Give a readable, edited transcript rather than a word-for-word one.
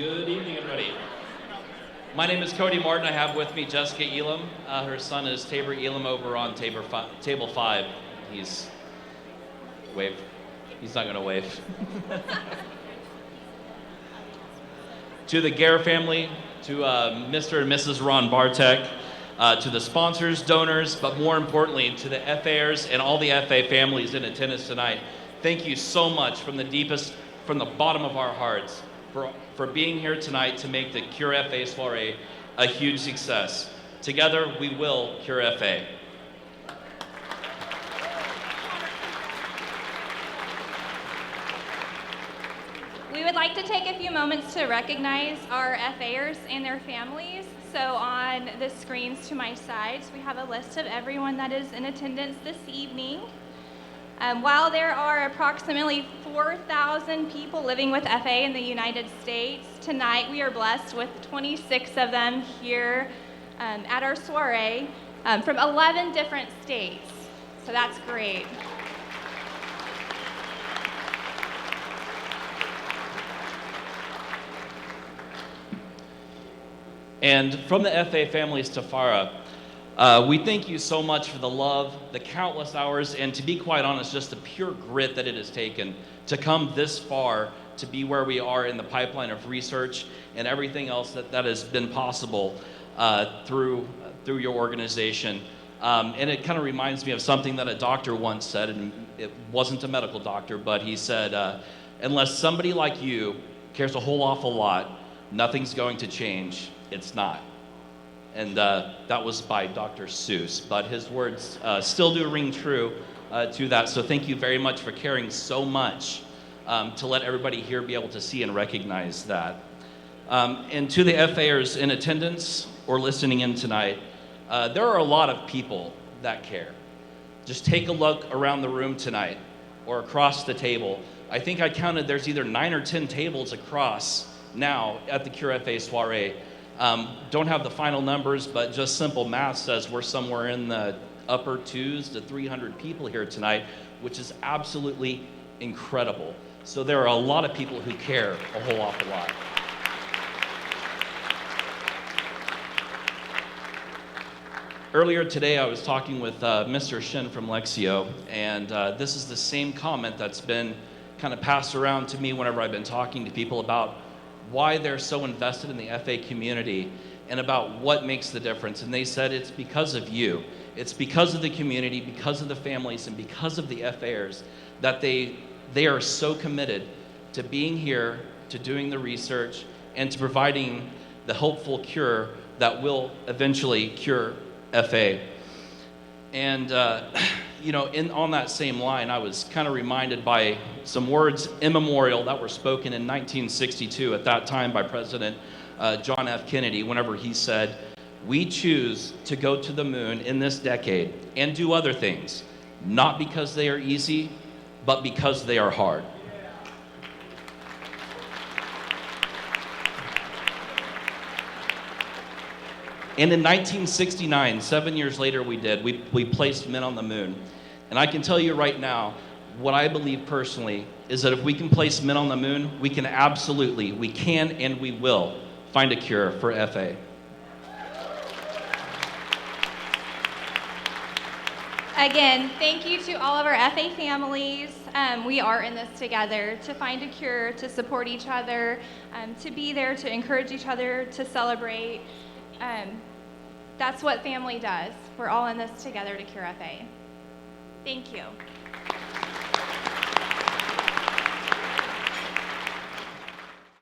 Good evening, everybody. My name is Cody Martin. I have with me Jessica Elam. Her son is Tabor Elam over on table 5. He's wave. He's not going to wave. To the Gehr family, to Mr. and Mrs. Ron Bartek, to the sponsors, donors, but more importantly, to the FAers and all the FA families in attendance tonight. Thank you so much from the bottom of our hearts for being here tonight to make the Cure FA Soirée a huge success. Together, we will Cure FA. We would like to take a few moments to recognize our FAers and their families. So on the screens to my sides, we have a list of everyone that is in attendance this evening. While there are approximately 4,000 people living with FA in the United States, tonight we are blessed with 26 of them here at our soiree from 11 different states. So that's great. And from the FA families to FARA, we thank you so much for the love, the countless hours, and to be quite honest, just the pure grit that it has taken to come this far to be where we are in the pipeline of research and everything else that has been possible through your organization. And it kind of reminds me of something that a doctor once said, and it wasn't a medical doctor, but he said, unless somebody like you cares a whole awful lot, nothing's going to change. It's not. And that was by Dr. Seuss, but his words still do ring true to that. So thank you very much for caring so much to let everybody here be able to see and recognize that. And to the FAers in attendance or listening in tonight, there are a lot of people that care. Just take a look around the room tonight or across the table. I think I counted there's either 9 or 10 tables across now at the Cure FA Soirée. Don't have the final numbers, but just simple math says we're somewhere in the upper 2s to 300 people here tonight, which is absolutely incredible. So there are a lot of people who care a whole awful lot. Earlier today, I was talking with Mr. Shin from Lexio, and this is the same comment that's been kind of passed around to me whenever I've been talking to people about why they're so invested in the FA community and about what makes the difference. And they said it's because of you. It's because of the community, because of the families, and because of the FAers that they are so committed to being here, to doing the research, and to providing the hopeful cure that will eventually cure FA. And on that same line, I was kind of reminded by some words immemorial that were spoken in 1962 at that time by President John F. Kennedy, whenever he said, "We choose to go to the moon in this decade and do other things, not because they are easy, but because they are hard." And in 1969, 7 years later, we placed men on the moon. And I can tell you right now, what I believe personally is that if we can place men on the moon, we can and we will find a cure for FA. Again, thank you to all of our FA families. We are in this together to find a cure, to support each other, to be there, to encourage each other, to celebrate. That's what family does. We're all in this together to Cure FA. Thank you.